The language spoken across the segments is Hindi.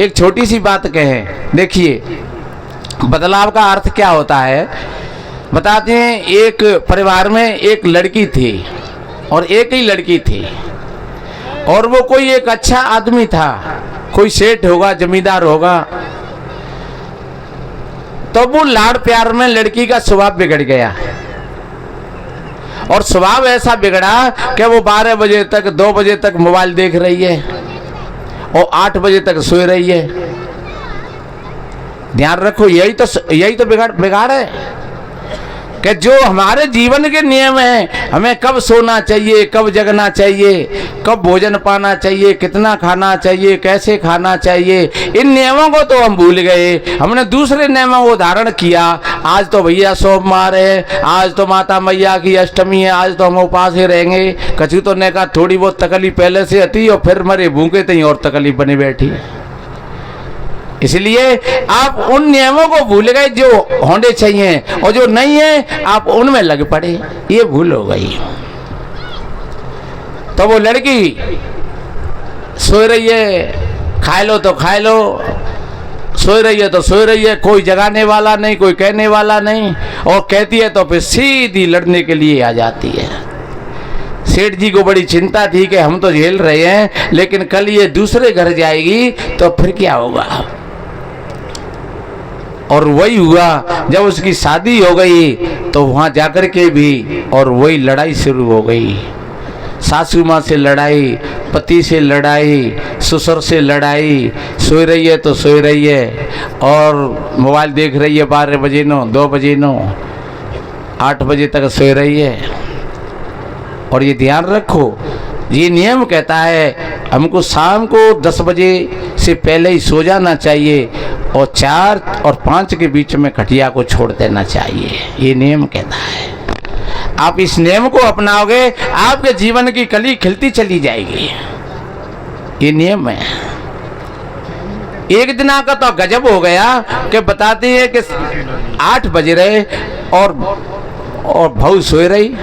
एक छोटी सी बात कहें। देखिए बदलाव का अर्थ क्या होता है, बताते हैं। एक परिवार में एक लड़की थी और एक ही लड़की थी, और वो कोई एक अच्छा आदमी था, कोई सेठ होगा, जमींदार होगा। तो वो लाड़ प्यार में लड़की का स्वभाव बिगड़ गया, और स्वभाव ऐसा बिगड़ा कि वो 12 बजे तक 2 बजे तक मोबाइल देख रही है और 8 बजे तक सो रही है। ध्यान रखो, यही तो बिगाड़ है कि जो हमारे जीवन के नियम हैं, हमें कब सोना चाहिए, कब जगना चाहिए, कब भोजन पाना चाहिए, कितना खाना चाहिए, कैसे खाना चाहिए, इन नियमों को तो हम भूल गए। हमने दूसरे नियमों को धारण किया। आज तो भैया सोमवार है, आज तो माता मैया की अष्टमी है, आज तो हम उपास ही रहेंगे। कछु तो ने कहा थोड़ी बहुत तकलीफ पहले से आती और फिर मरे भूखे तई और तकलीफ बनी बैठी। इसलिए आप उन नियमों को भूल गए जो होने चाहिए, और जो नहीं है आप उनमें लग पड़े, ये भूल हो गई। तो वो लड़की सो रही है, खा लो तो खा लो, सो रही है तो सो रही है, कोई जगाने वाला नहीं, कोई कहने वाला नहीं, और कहती है तो फिर सीधी लड़ने के लिए आ जाती है। सेठ जी को बड़ी चिंता थी कि हम तो झेल रहे हैं, लेकिन कल ये दूसरे घर जाएगी तो फिर क्या होगा। और वही हुआ, जब उसकी शादी हो गई तो वहाँ जाकर के भी और वही लड़ाई शुरू हो गई। सासू माँ से लड़ाई, पति से लड़ाई, ससुर से लड़ाई, सो रही है तो सो रही है और मोबाइल देख रही है 12 बजे नो, 2 बजे नो, 8 बजे तक सो रही है। और ये ध्यान रखो, ये नियम कहता है हमको शाम को 10 बजे से पहले ही सो जाना चाहिए और 4 और 5 के बीच में खटिया को छोड़ देना चाहिए। ये नियम कहता है। आप इस नियम को अपनाओगे, आपके जीवन की कली खिलती चली जाएगी। ये नियम है। एक दिन का तो गजब हो गया कि बताती है कि 8 बज रहे और बहू सो रही।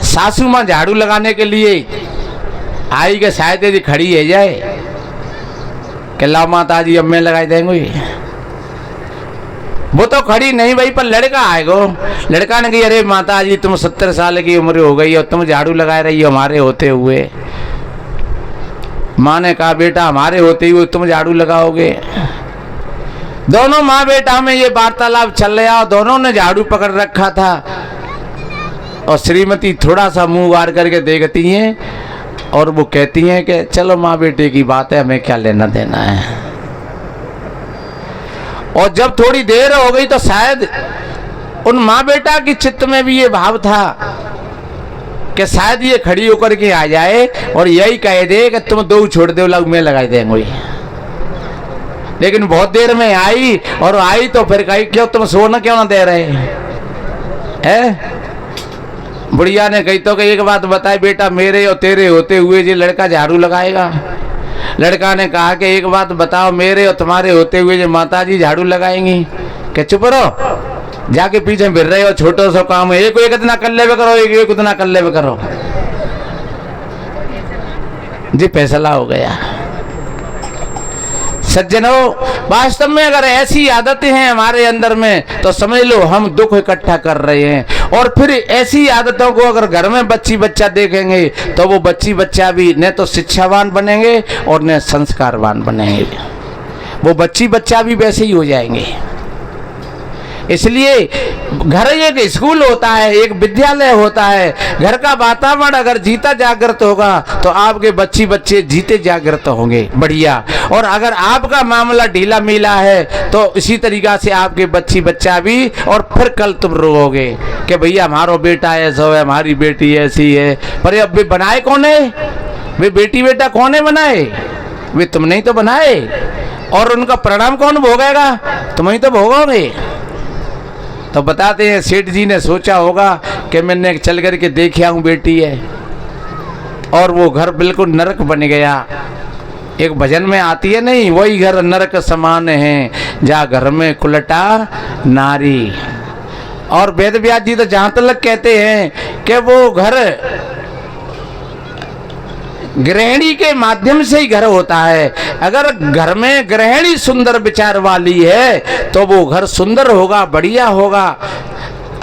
सासू माँ झाड़ू लगाने के लिए आई कि शायद यदि खड़ी है जाए कि ला माता जी अब मैं लगाई देंगे। वो तो खड़ी नहीं भाई, पर लड़का आएगा। लड़का ने कही अरे माता जी तुम 70 साल की उम्र हो गई और तुम झाड़ू लगा रही हो हमारे होते हुए। माँ ने कहा बेटा हमारे होते हुए तुम झाड़ू लगाओगे। दोनों माँ बेटा में ये वार्तालाप चल रहा और दोनों ने झाड़ू पकड़ रखा था, और श्रीमती थोड़ा सा मुंह वार करके देखती हैं और वो कहती हैं कि चलो माँ बेटे की बात है, हमें क्या लेना देना है। और जब थोड़ी देर हो गई तो शायद उन माँ बेटा की चित्त में भी ये भाव था कि शायद ये खड़ी होकर के आ जाए और यही कह दे कि तुम 2 छोड़ दो, लग मैं लगाई देंगे। लेकिन बहुत देर में आई और आई तो फिर कही क्यों तुम सोना क्यों ना दे रहे हैं। बुढ़िया ने कही तो कि एक बात बताए बेटा, मेरे और तेरे होते हुए जो लड़का झाड़ू लगाएगा। लड़का ने कहा कि एक बात बताओ, मेरे और तुम्हारे होते हुए जो माता जी झाड़ू लगाएंगी। कि चुप रहो, जाके पीछे फिर रहे हो, छोटा सा काम है, एक इतना कर ले करो, एक इतना कर ले करो। जी फैसला हो गया। सज्जनों, वास्तव में अगर ऐसी आदतें हैं हमारे अंदर में तो समझ लो हम दुख इकट्ठा कर रहे हैं। और फिर ऐसी आदतों को अगर घर में बच्ची बच्चा देखेंगे तो वो बच्ची बच्चा भी न तो शिक्षावान बनेंगे और न संस्कारवान बनेंगे, वो बच्ची बच्चा भी वैसे ही हो जाएंगे। इसलिए घर एक स्कूल होता है, एक विद्यालय होता है। घर का वातावरण अगर जीता जागृत होगा तो आपके बच्ची बच्चे जीते जागृत होंगे, बढ़िया। और अगर आपका मामला ढीला मीला है तो इसी तरीका से आपके बच्ची बच्चा भी, और फिर कल तुम रोओगे कि भैया हमारा बेटा ऐसा है, हमारी बेटी ऐसी है। पर अब वे बनाए कौन है? वे बेटी बेटा कौन है बनाए? वे तुमने ही तो बनाए। और उनका परिणाम कौन भोगेगा? तुम ही तो भोगोगे। तो बताते हैं सेठ जी ने सोचा होगा कि मैंने चल करके देखा हूँ बेटी है, और वो घर बिल्कुल नरक बन गया। एक भजन में आती है नहीं, वही घर नरक समान है जहाँ घर में कुलटा नारी। और वेद व्यास जी तो जहाँ तक कहते हैं कि वो घर गृहिणी के माध्यम से ही घर होता है। अगर घर में गृहिणी सुंदर विचार वाली है तो वो घर सुंदर होगा, बढ़िया होगा।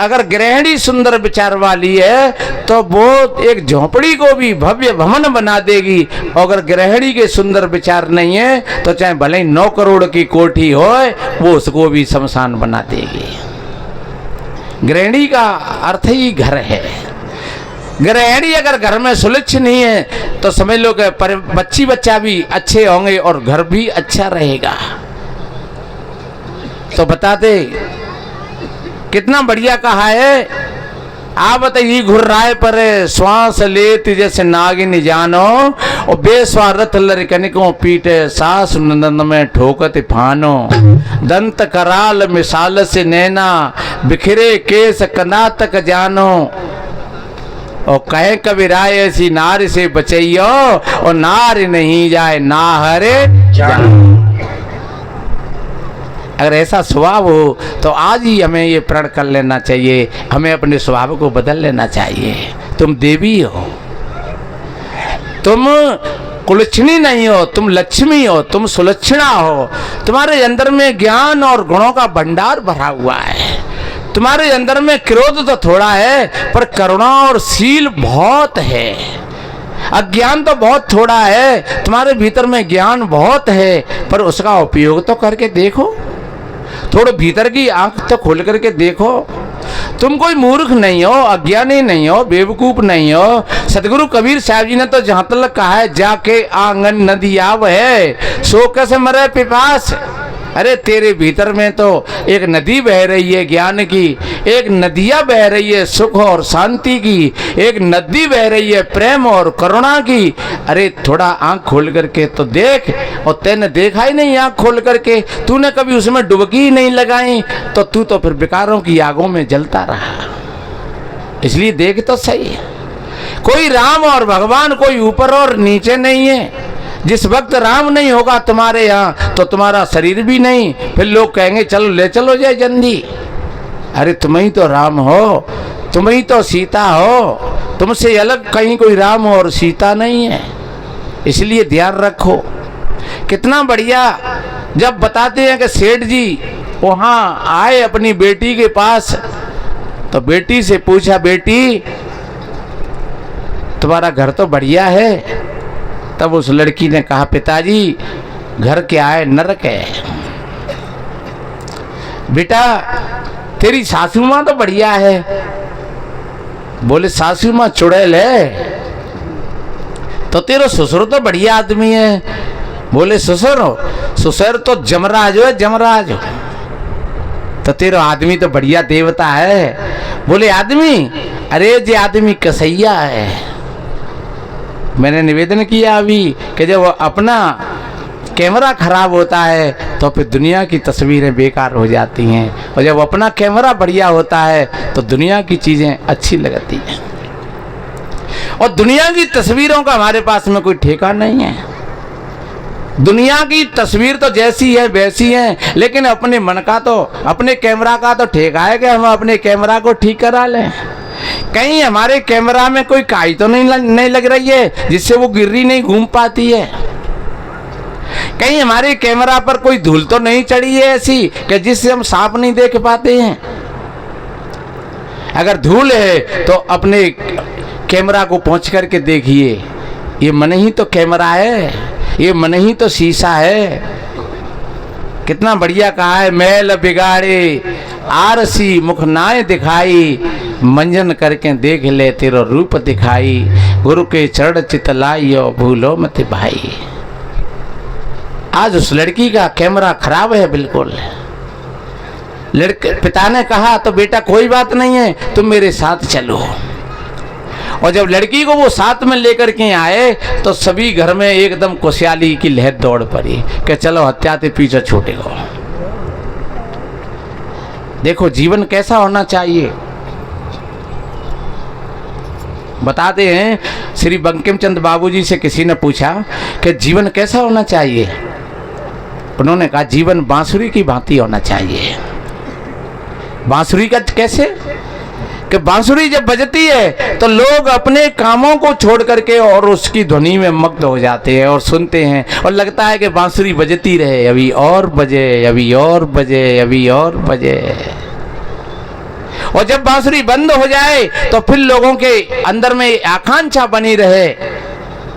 अगर गृहिणी सुंदर विचार वाली है तो वो एक झोपड़ी को भी भव्य भवन बना देगी। और अगर गृहिणी के सुंदर विचार नहीं है तो चाहे भले ही 9 करोड़ की कोठी हो, वो उसको भी शमशान बना देगी। गृहिणी का अर्थ ही घर है। गृहिणी अगर घर में सुलक्ष नहीं है तो समझ लो कि बच्ची बच्चा भी अच्छे होंगे और घर भी अच्छा रहेगा। तो बताते कितना बढ़िया कहा है। आप बताइए, घुर्राए पर श्वास लेती जैसे नागिन जानो, और बेस्वारथ लड़कनिकों पीटे सास नंदन में ठोकत फानो। दंत कराल मिसाल से नैना बिखरे केस कना तक जानो। और कहे कबीराय ऐसी नारी से बचैयो, और नारी नहीं जाए नाहरे जानो। अगर ऐसा स्वभाव हो तो आज ही हमें ये प्रण कर लेना चाहिए, हमें अपने स्वभाव को बदल लेना चाहिए। तुम देवी हो, तुम कुलक्षणी नहीं हो, तुम लक्ष्मी हो, तुम सुलक्षणा हो। तुम्हारे अंदर में ज्ञान और गुणों का भंडार भरा हुआ है। तुम्हारे अंदर में क्रोध तो थोड़ा है पर करुणा और शील बहुत है। अज्ञान तो बहुत थोड़ा है, तुम्हारे भीतर में ज्ञान बहुत है पर उसका उपयोग तो करके देखो। थोड़ा भीतर की आंख तो खोल करके देखो। तुम कोई मूर्ख नहीं हो, अज्ञानी नहीं हो, बेवकूफ नहीं हो। सतगुरु कबीर साहब जी ने तो जहां तक कहा है, जाके आंगन नदी आव है सो कैसे मरे पिपास। अरे तेरे भीतर में तो एक नदी बह रही है ज्ञान की, एक नदियाँ बह रही है सुख और शांति की, एक नदी बह रही है प्रेम और करुणा की। अरे थोड़ा आंख खोल करके तो देख। और तैने देखा ही नहीं आंख खोल करके, तूने कभी उसमें डुबकी ही नहीं लगाई, तो तू तो फिर विकारों की आगों में जलता रहा। इसलिए देख तो सही, कोई राम और भगवान कोई ऊपर और नीचे नहीं है। जिस वक्त राम नहीं होगा तुम्हारे यहाँ तो तुम्हारा शरीर भी नहीं, फिर लोग कहेंगे चलो ले चलो जय जंदी। अरे तुम ही तो राम हो, तुम ही तो सीता हो, तुमसे अलग कहीं कोई राम और सीता नहीं है। इसलिए ध्यान रखो। कितना बढ़िया जब बताते हैं कि सेठ जी वहाँ आए अपनी बेटी के पास, तो बेटी से पूछा, बेटी तुम्हारा घर तो बढ़िया है। तब उस लड़की ने कहा, पिताजी घर क्या है, नरक है। बेटा तेरी सासू माँ तो बढ़िया है। बोले सासू माँ चुड़ैल है। तो तेरा ससुर तो बढ़िया आदमी है। बोले ससुर तो जमराज है, जमराज। तो तेरा आदमी तो बढ़िया देवता है। बोले आदमी, अरे जे आदमी कसैया है। मैंने निवेदन किया अभी कि जब अपना कैमरा खराब होता है तो फिर दुनिया की तस्वीरें बेकार हो जाती हैं, और जब अपना कैमरा बढ़िया होता है तो दुनिया की चीज़ें अच्छी लगती हैं। और दुनिया की तस्वीरों का हमारे पास में कोई ठेका नहीं है। दुनिया की तस्वीर तो जैसी है वैसी है, लेकिन अपने मन का तो, अपने कैमरा का तो ठेका है कि हम अपने कैमरा को ठीक करा लें। कहीं हमारे कैमरा में कोई काई तो नहीं लग रही है जिससे वो गिर्री नहीं घूम पाती है। कहीं हमारे कैमरा पर कोई धूल तो नहीं चढ़ी है ऐसी कि जिससे हम सांप नहीं देख पाते हैं। अगर धूल है तो अपने कैमरा को पहुंच करके देखिए, ये मन ही तो कैमरा है, ये मन ही तो शीशा है। कितना बढ़िया कहा है, मैल बिगाड़े आरसी मुख नाय दिखाई, मंजन करके देख ले तेरो रूप दिखाई, गुरु के चरण चित लाइयो भूलो मत भाई। आज उस लड़की का कैमरा खराब है बिल्कुल। लड़के पिता ने कहा तो बेटा कोई बात नहीं है, तुम मेरे साथ चलो। और जब लड़की को वो साथ में लेकर के आए तो सभी घर में एकदम खुशहाली की लहर दौड़ पड़ी कि चलो हत्या से पीछे छूटेगा। देखो जीवन कैसा होना चाहिए। बताते हैं श्री बंकिम चंद्र बाबूजी से किसी ने पूछा कि जीवन कैसा होना चाहिए। उन्होंने कहा जीवन बांसुरी की भांति होना चाहिए। बांसुरी का कैसे? कि बांसुरी जब बजती है तो लोग अपने कामों को छोड़ करके और उसकी ध्वनि में मग्न हो जाते हैं और सुनते हैं, और लगता है कि बांसुरी बजती रहे, अभी और बजे, अभी और बजे, अभी और बजे। और जब बांसुरी बंद हो जाए तो फिर लोगों के अंदर में आकांक्षा बनी रहे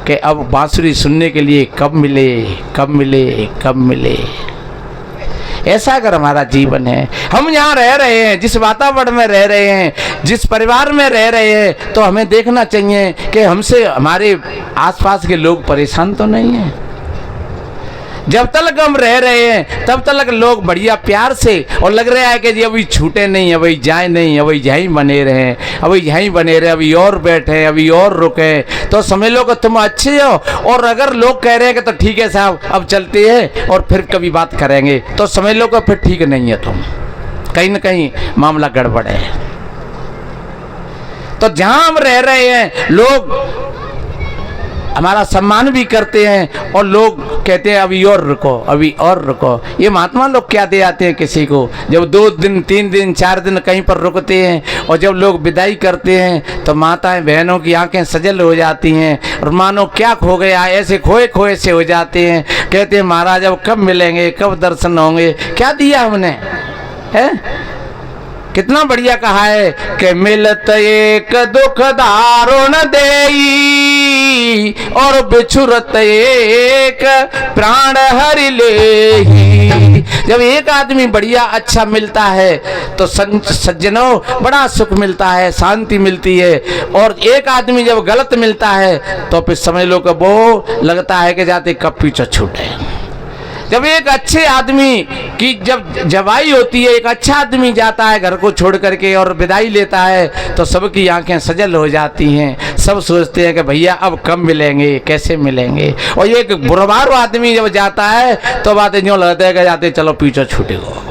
कि अब बांसुरी सुनने के लिए कब मिले, कब मिले, कब मिले। ऐसा अगर हमारा जीवन है, हम यहाँ रह रहे हैं, जिस वातावरण में रह रहे हैं, जिस परिवार में रह रहे हैं, तो हमें देखना चाहिए कि हमसे हमारे आसपास के लोग परेशान तो नहीं हैं। जब तक हम रह रहे हैं तब तक लोग बढ़िया प्यार से, और लग रहा है कि जी अभी छूटे नहीं, अभी जाए नहीं, अभी यहीं बने रहे, अभी यहीं बने रहे, अभी और बैठे, अभी और रुके, तो समझ लो कि तुम अच्छे हो। और अगर लोग कह रहे हैं कि तो ठीक है साहब अब चलते हैं और फिर कभी बात करेंगे, तो समझ लो कि फिर ठीक नहीं है, तुम कहीं ना कहीं मामला गड़बड़ है। तो जहां हम रह रहे हैं लोग हमारा सम्मान भी करते हैं, और लोग कहते हैं अभी और रुको, अभी और रुको। ये महात्मा लोग क्या दे आते हैं किसी को, जब 2 दिन 3 दिन 4 दिन कहीं पर रुकते हैं, और जब लोग विदाई करते हैं तो माताएं बहनों की आंखें सजल हो जाती हैं, और मानो क्या खो गया, ऐसे खोए खोए से हो जाते हैं। कहते हैं महाराज अब कब मिलेंगे, कब दर्शन होंगे, क्या दिया हमने, है कितना बढ़िया कहा है कि मिलत एक दुख दारुण देई, और बिछुरत एक प्राण हरि लेही। जब एक आदमी बढ़िया अच्छा मिलता है तो सज्जनों बड़ा सुख मिलता है, शांति मिलती है, और एक आदमी जब गलत मिलता है तो फिर समझ लो कि वो लगता है कि जाते कब पीछे छूटे। जब एक अच्छे आदमी की जब जवाई होती है, एक अच्छा आदमी जाता है घर को छोड़ करके और विदाई लेता है, तो सबकी आंखें सजल हो जाती हैं, सब सोचते हैं कि भैया अब कब मिलेंगे, कैसे मिलेंगे। और ये एक बुरबार आदमी जब जाता है तो बातें यूँ लगता है कि जाते चलो पीछे छूटेगा।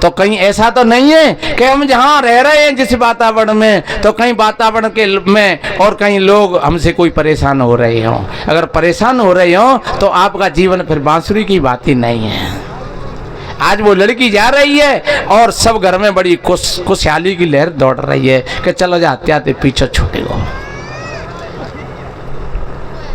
तो कहीं ऐसा तो नहीं है कि हम जहाँ रह रहे हैं जिस वातावरण में, तो कहीं वातावरण के में और कहीं लोग हमसे कोई परेशान हो रहे हों। अगर परेशान हो रहे हों तो आपका जीवन फिर बांसुरी की बात ही नहीं है। आज वो लड़की जा रही है और सब घर में बड़ी खुशहाली की लहर दौड़ रही है कि चलो जाते आते पीछे छूटेगा।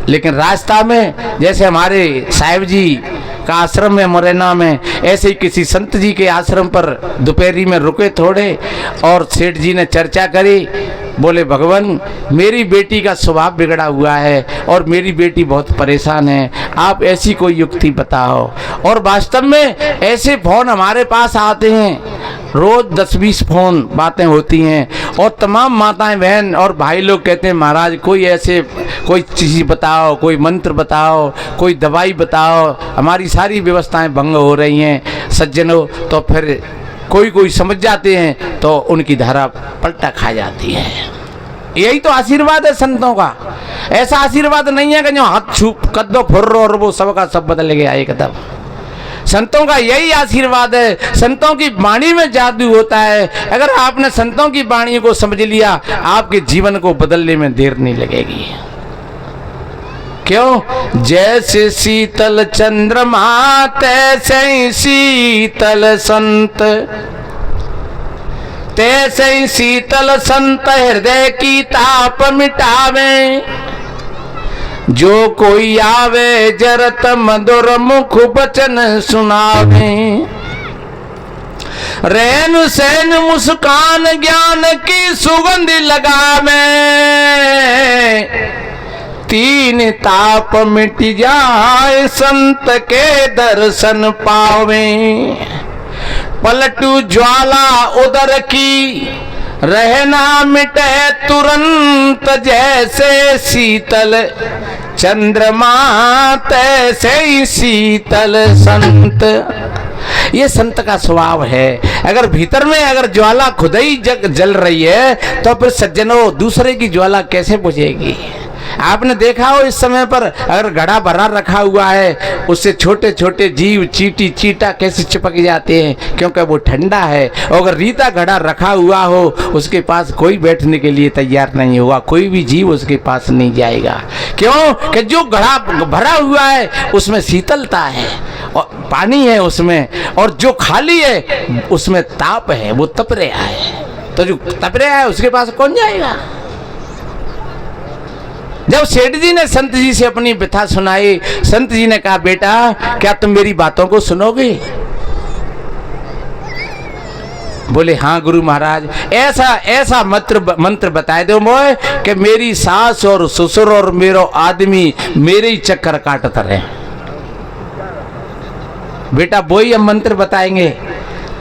लेकिन रास्ता में जैसे हमारे साहिब जी का आश्रम है मुरैना में, ऐसे ही किसी संत जी के आश्रम पर दोपहरी में रुके थोड़े, और सेठ जी ने चर्चा करी। बोले भगवान मेरी बेटी का स्वभाव बिगड़ा हुआ है और मेरी बेटी बहुत परेशान है, आप ऐसी कोई युक्ति बताओ। और वास्तव में ऐसे फोन हमारे पास आते हैं, रोज 10-20 फोन बातें होती हैं, और तमाम माताएं बहन और भाई लोग कहते हैं महाराज कोई ऐसे कोई चीज़ बताओ, कोई मंत्र बताओ, कोई दवाई बताओ, हमारी सारी व्यवस्थाएं भंग हो रही हैं सज्जनों। तो फिर कोई समझ जाते हैं तो उनकी धारा पलटा खा जाती है। यही तो आशीर्वाद है संतों का। ऐसा आशीर्वाद नहीं है कि जो हाथ छू कद्दो फुर्रो और वो सबका सब बदल गया एकदम। संतों का यही आशीर्वाद है। संतों की वाणी में जादू होता है। अगर आपने संतों की वाणी को समझ लिया, आपके जीवन को बदलने में देर नहीं लगेगी। क्यों? जैसे शीतल चंद्रमा तैसे ही शीतल संत, तैसे ही शीतल संत हृदय की ताप मिटावे। जो कोई आवे जरत मधुर मुख बचन सुनावे। रैन सैन मुस्कान ज्ञान की सुगंध लगावे। तीन ताप मिट जाए संत के दर्शन पावे। पलटू ज्वाला उदर की रहना मिटे तुरंत। जैसे शीतल चंद्रमा तैसे ही शीतल संत। ये संत का स्वभाव है। अगर भीतर में अगर ज्वाला खुद ही जल रही है तो फिर सज्जनों दूसरे की ज्वाला कैसे बुझेगी? आपने देखा हो इस समय पर अगर घड़ा भरा रखा हुआ है, उससे छोटे छोटे जीव चींटी चींटा कैसे चिपक जाते हैं, क्योंकि वो ठंडा है। और अगर रीता घड़ा रखा हुआ हो, उसके पास कोई बैठने के लिए तैयार नहीं होगा, कोई भी जीव उसके पास नहीं जाएगा। क्यों? कि जो घड़ा भरा हुआ है उसमें शीतलता है और पानी है उसमें, और जो खाली है उसमें ताप है, वो तप रहा है। तो जो तपरे है उसके पास कौन जाएगा। जब सेठ जी ने संत जी से अपनी व्यथा सुनाई, संत जी ने कहा बेटा क्या तुम मेरी बातों को सुनोगे। बोले हाँ गुरु महाराज, ऐसा ऐसा मंत्र बताए दो मोए कि मेरी सास और ससुर और मेरो आदमी मेरे ही चक्कर काटते रहे। बेटा वही हम मंत्र बताएंगे,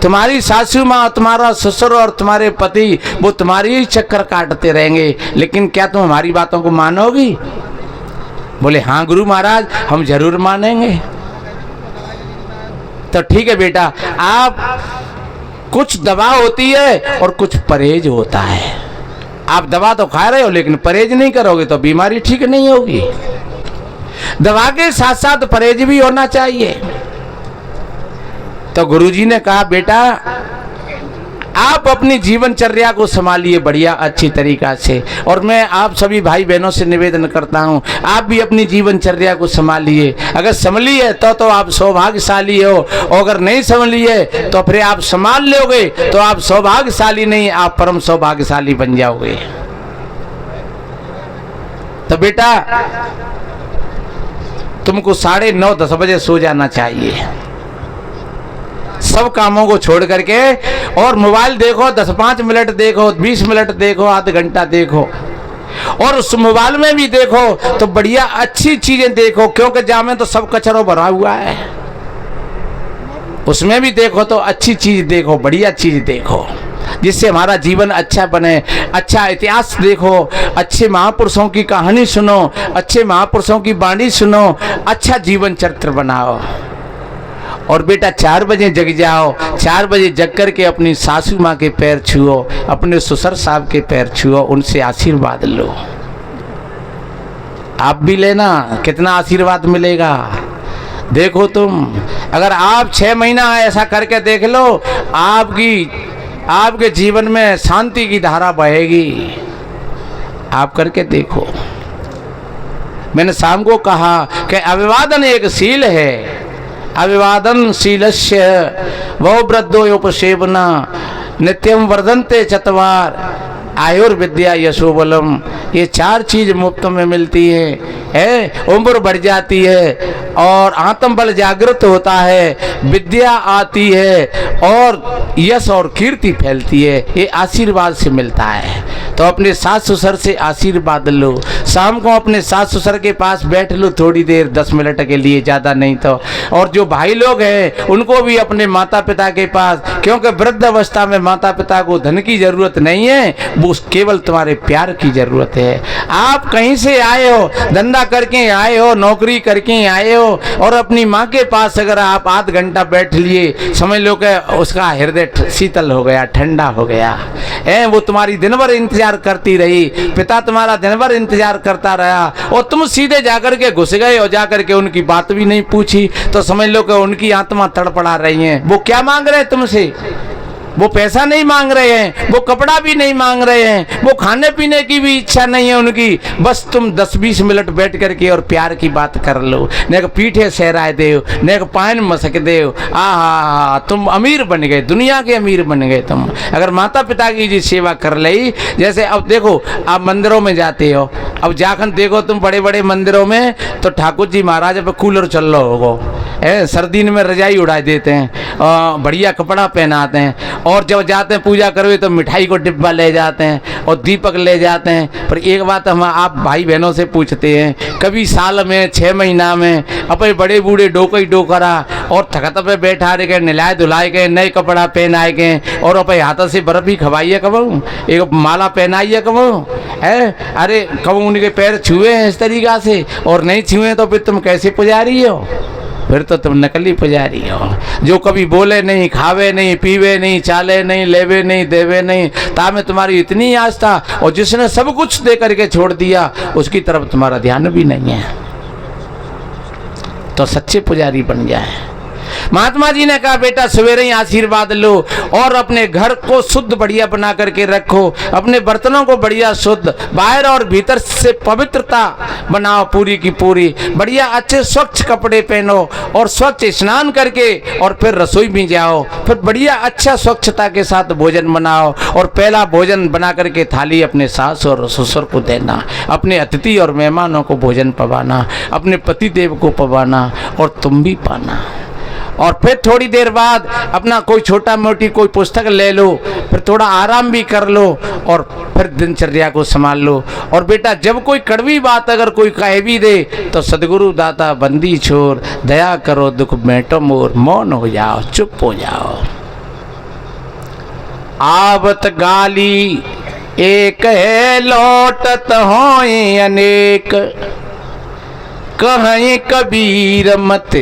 तुम्हारी सासू माँ, तुम्हारा ससुर और तुम्हारे पति वो तुम्हारी ही चक्कर काटते रहेंगे, लेकिन क्या तुम हमारी बातों को मानोगी। बोले हाँ गुरु महाराज हम जरूर मानेंगे। तो ठीक है बेटा, आप कुछ दवा होती है और कुछ परहेज होता है। आप दवा तो खा रहे हो लेकिन परहेज नहीं करोगे तो बीमारी ठीक नहीं होगी। दवा के साथ साथ परहेज भी होना चाहिए। तो गुरुजी ने कहा बेटा आप अपनी जीवनचर्या को संभालिए बढ़िया अच्छी तरीका से, और मैं आप सभी भाई बहनों से निवेदन करता हूं आप भी अपनी जीवनचर्या को संभालिए। अगर संभलिए तो आप सौभाग्यशाली हो, और अगर नहीं संभलिए तो फिर आप संभाल लोगे तो आप सौभाग्यशाली नहीं, आप परम सौभाग्यशाली बन जाओगे। तो बेटा तुमको 9:30-10 बजे सो जाना चाहिए, सब कामों को छोड़ करके, और मोबाइल देखो 10-5 मिनट देखो, 20 मिनट देखो, आधा घंटा देखो, और उस मोबाइल में भी देखो तो बढ़िया अच्छी चीजें देखो, क्योंकि जामे तो सब कचरा भरा हुआ है। उसमें भी देखो तो अच्छी चीज देखो, बढ़िया चीज देखो जिससे हमारा जीवन अच्छा बने। अच्छा इतिहास देखो, अच्छे महापुरुषों की कहानी सुनो, अच्छे महापुरुषों की वाणी सुनो, अच्छा जीवन चरित्र बनाओ। और बेटा 4 बजे जग जाओ, 4 बजे जग करके अपनी सासू माँ के पैर छुओ, अपने ससुर साहब के पैर छुओ, उनसे आशीर्वाद लो। आप भी लेना, कितना आशीर्वाद मिलेगा देखो तुम। अगर आप 6 महीना ऐसा करके देख लो, आपके जीवन में शांति की धारा बहेगी। आप करके देखो। मैंने शाम को कहा कि अभिवादन एक शील है, अभिवादन शीलस्य वो वृद्धोपसेवना नित्यम वर्धन्ते चत्वार आयुर्विद्या यशोबलम। ये 4 चीज मुफ्त में मिलती है, उम्र बढ़ जाती है और आत्मबल जागृत होता है, विद्या आती है और यश और कीर्ति फैलती है। ये आशीर्वाद से मिलता है। तो अपने सास ससुर से आशीर्वाद लो। शाम को अपने सास ससुर के पास बैठ लो थोड़ी देर, 10 मिनट के लिए, ज़्यादा नहीं तो। और जो भाई लोग हैं उनको भी अपने माता पिता के पास, क्योंकि वृद्ध अवस्था में माता पिता को धन की जरूरत नहीं है, वो केवल तुम्हारे प्यार की जरूरत है। आप कहीं से आए हो, धंधा करके आए हो, नौकरी करके आए हो, और अपनी माँ के पास अगर आप आध घंटा बैठ लिए, समझ लो कि उसका हृदय शीतल हो गया, ठंडा हो गया है। वो तुम्हारी दिन भर इंतजार करती रही, पिता तुम्हारा दिन भर इंतजार करता रहा, और तुम सीधे जाकर के घुस गए और जाकर के उनकी बात भी नहीं पूछी, तो समझ लो कि उनकी आत्मा तड़पड़ा रही है। वो क्या मांग रहे हैं तुमसे? वो पैसा नहीं मांग रहे हैं, वो कपड़ा भी नहीं मांग रहे हैं, वो खाने पीने की भी इच्छा नहीं है उनकी। बस तुम 10-20 मिनट बैठ करके और प्यार की बात कर लो, ने पीठे सहराए दे, ने पान मसक दे। आहा, तुम अमीर बन गए, दुनिया के अमीर बन गए तुम, अगर माता पिता की जी सेवा कर ली। जैसे अब देखो आप मंदिरों में जाते हो, अब जाकर देखो तुम बड़े बड़े मंदिरों में तो ठाकुर जी महाराज पे कूलर चल रहा होगा, सर्दी में रजाई उड़ा देते हैं, बढ़िया कपड़ा पहनाते हैं, और जब जाते हैं पूजा करवे तो मिठाई को डिब्बा ले जाते हैं और दीपक ले जाते हैं। पर एक बात हम आप भाई बहनों से पूछते हैं, कभी साल में 6 महीना में अपने बड़े बूढ़े डोकई डोकरा और थकत पे बैठा रहे, नहलाए धुलाए गए, नए कपड़ा पहनाए गए, और अपने हाथों से बर्फ भी खवाइए कबू, एक माला पहनाइए कबू है। अरे कबू उनके पैर छुए हैं इस तरीका से, और नहीं छुए तो फिर तुम कैसे पुजारी हो? फिर तो तुम नकली पुजारी हो, जो कभी बोले नहीं, खावे नहीं, पीवे नहीं, चाले नहीं, लेवे नहीं, देवे नहीं, तामे तुम्हारी इतनी आस्था, और जिसने सब कुछ दे करके छोड़ दिया उसकी तरफ तुम्हारा ध्यान भी नहीं है, तो सच्चे पुजारी बन जाए। महात्मा जी ने कहा बेटा सवेरे ही आशीर्वाद लो और अपने घर को शुद्ध बढ़िया बना करके रखो, अपने बर्तनों को बढ़िया शुद्ध बाहर और भीतर से पवित्रता बनाओ पूरी की पूरी, बढ़िया अच्छे स्वच्छ कपड़े पहनो और स्वच्छ स्नान करके और फिर रसोई में जाओ, फिर बढ़िया अच्छा स्वच्छता के साथ भोजन बनाओ और पहला भोजन बना करके थाली अपने सास और ससुर को देना, अपने अतिथि और मेहमानों को भोजन पवाना, अपने पति देव को पवाना और तुम भी पाना। और फिर थोड़ी देर बाद अपना कोई छोटा मोटी कोई पुस्तक ले लो, फिर थोड़ा आराम भी कर लो और फिर दिनचर्या को संभाल लो। और बेटा जब कोई कड़वी बात अगर कोई कह भी दे तो सदगुरु दाता बंदी छोर, दया करो दुख मेटो मोर, मौन हो जाओ चुप हो जाओ। आवत गाली एक है लौटत होए अनेक, कहीं कबीर मत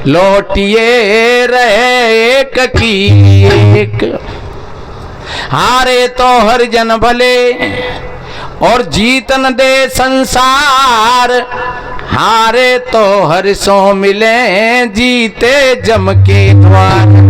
लौटिए रहे एक की एक। हारे तो हर जन भले और जीतन दे संसार, हारे तो हर सो मिले जीते जम के द्वार।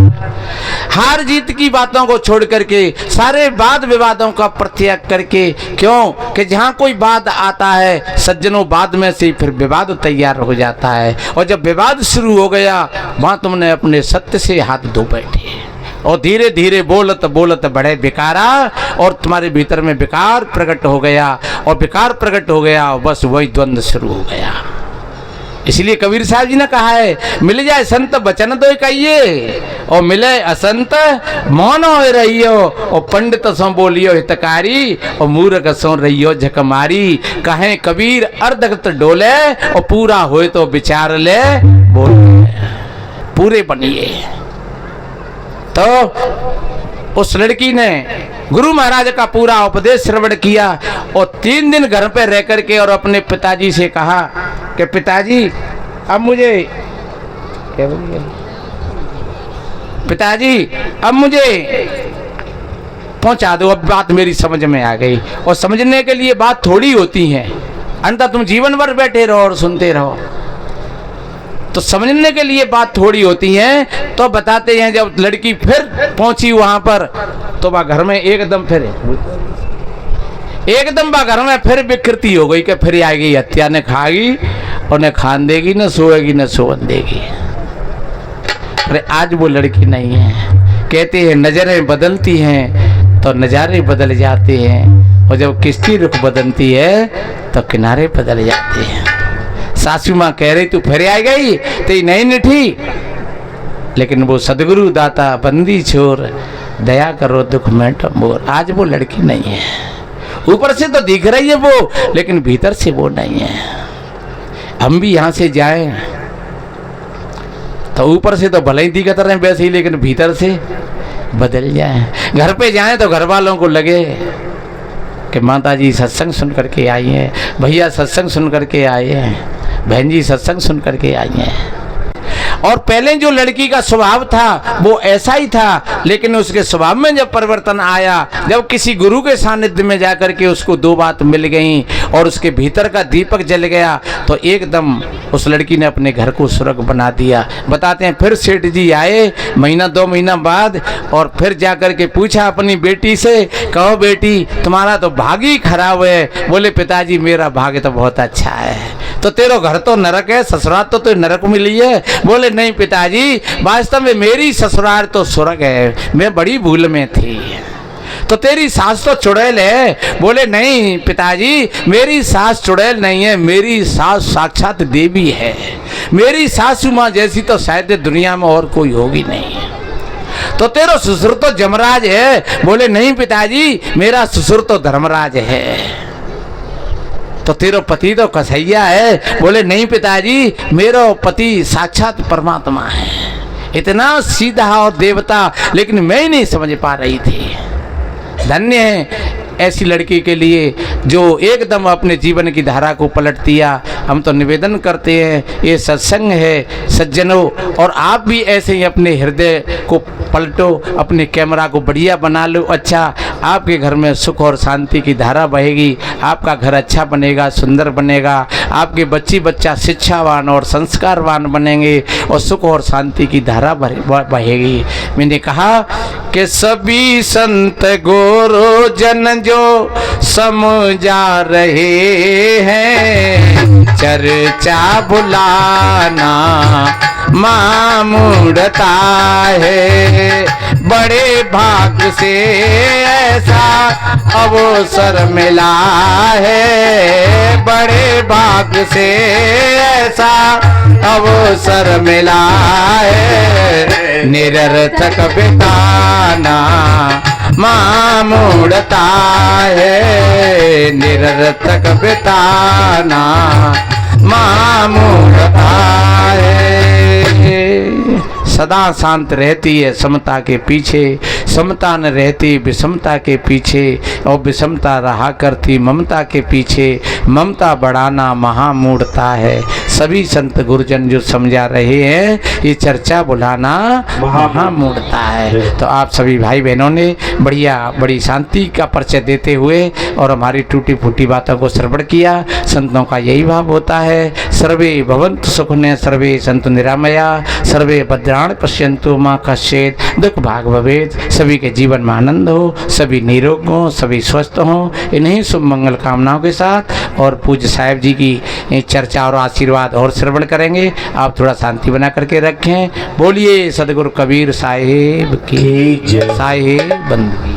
हार जीत की बातों को छोड़ करके सारे वाद विवादों का परित्याग करके, क्यों कि जहाँ कोई वाद आता है सज्जनों बाद में से फिर विवाद तैयार हो जाता है, और जब विवाद शुरू हो गया वहाँ तुमने अपने सत्य से हाथ धो बैठे और धीरे धीरे बोलत बोलत बड़े विकारा, और तुम्हारे भीतर में विकार प्रकट हो गया और विकार प्रकट हो गया और बस वही द्वंद्व शुरू हो गया। इसलिए कबीर साहब जी ने कहा है, मिल जाए संत बचन दो कहिए और मिले असंत मौन हो रहियो, और पंडित सो बोलियो हितकारी और मूर्ख सो रहियो झकमारी। कहें कबीर अर्धगत डोले और पूरा होए तो विचार ले बोले, पूरे बनिए। तो उस लड़की ने गुरु महाराज का पूरा उपदेश श्रवण किया और 3 दिन घर पे रह करके और अपने पिताजी से कहा कि पिताजी अब मुझे पहुंचा दो, अब बात मेरी समझ में आ गई। और समझने के लिए बात थोड़ी होती है, अंततः तुम जीवन भर बैठे रहो और सुनते रहो, तो समझने के लिए बात थोड़ी होती है। तो बताते हैं जब लड़की फिर पहुंची वहां पर तो वह घर में एकदम वह घर में फिर विकृति हो गई कि फिर आएगी हत्या ने खाएगी और न खान देगी न सोएगी न सोवन देगी। अरे आज वो लड़की नहीं है। कहते हैं नजरें बदलती हैं तो नज़ारे बदल जाते हैं, और जब किश्ती रुख बदलती है तो किनारे बदल जाते हैं। सासू माँ कह रही तू फिर आ गई तेरी नहीं निठी, लेकिन वो सदगुरु दाता बंदी छोर, दया करो दुख मेटो मोर। आज वो लड़की नहीं है, ऊपर से तो दिख रही है वो, लेकिन भीतर से वो नहीं है। हम भी यहाँ से जाएं तो ऊपर से तो भले ही दिखत रहे वैसे ही, लेकिन भीतर से बदल जाए। घर पे जाएं तो घर वालों को लगे कि माता जी सत्संग सुन करके आई हैं, भैया सत्संग सुन करके आए हैं, बहन जी सत्संग सुन करके आई हैं। और पहले जो लड़की का स्वभाव था वो ऐसा ही था, लेकिन उसके स्वभाव में जब परिवर्तन आया, जब किसी गुरु के सानिध्य में जाकर के उसको 2 बात मिल गई और उसके भीतर का दीपक जल गया, तो एकदम उस लड़की ने अपने घर को स्वर्ग बना दिया। बताते हैं फिर सेठ जी आए महीना 2 महीना बाद और फिर जाकर के पूछा अपनी बेटी से, कहो बेटी तुम्हारा तो भाग ही खराब है। बोले पिताजी मेरा भाग्य तो बहुत अच्छा है। तो तेरा घर तो नरक है, ससुराल तो नरक मिली है। बोले नहीं पिताजी वास्तव में मेरी ससुराल तो स्वर्ग है, मैं बड़ी भूल में थी। तो तेरी सास तो चुड़ैल है। बोले नहीं पिताजी मेरी सास चुड़ैल नहीं है, मेरी सास साक्षात देवी है। मेरी सासू माँ जैसी तो शायद दुनिया में और कोई होगी नहीं। तो तेरा ससुर तो जमराज है। बोले नहीं पिताजी मेरा ससुर तो धर्मराज है। तो तेरा पति तो कसैया है। बोले नहीं पिताजी मेरा पति साक्षात परमात्मा है। इतना सीधा और देवता, लेकिन मैं ही नहीं समझ पा रही थी। धन्य है ऐसी लड़की के लिए जो एकदम अपने जीवन की धारा को पलट दिया। हम तो निवेदन करते हैं ये सत्संग है सज्जनों, और आप भी ऐसे ही अपने हृदय को पलटो, अपने कैमरा को बढ़िया बना लो। अच्छा आपके घर में सुख और शांति की धारा बहेगी, आपका घर अच्छा बनेगा, सुंदर बनेगा, आपके बच्ची बच्चा शिक्षावान और संस्कारवान बनेंगे और सुख और शांति की धारा बहेगी। मैंने कहा कि सभी संत गुरु जन जो समझा रहे हैं, चर्चा बुलाना मामूड़ता है, बड़े भाग से ऐसा अवसर मिला है, बड़े भाग से ऐसा अवसर मिला है, निरर्थक बिताना मामूड़ता है, निरर्थक बिताना मामूड़ता है। सदा शांत रहती है समता के पीछे, समता न रहती विषमता के पीछे, और विषमता रहा करती ममता के पीछे, ममता बढ़ाना महामूढ़ता है। सभी संत गुरुजन जो समझा रहे हैं, ये चर्चा बुलाना महामूढ़ता है। तो आप सभी भाई बहनों ने बड़ी शांति का परिचय देते हुए और हमारी टूटी फूटी बातों को श्रवण किया। संतों का यही भाव होता है, सर्वे भवन्तु सुखिनः, सर्वे सन्तु निरामया, सर्वे भद्राणि पश्यन्तु मा कश्चित् दुःख भाग भवेत्। सभी के जीवन में आनंद हो, सभी निरोग हो, सभी स्वस्थ हो। इन्हीं शुभ मंगल कामनाओं के साथ और पूज्य साहिब जी की चर्चा और आशीर्वाद और श्रवण करेंगे। आप थोड़ा शांति बना करके रखें। बोलिए सदगुरु कबीर साहिब की जय। साहिब बंद।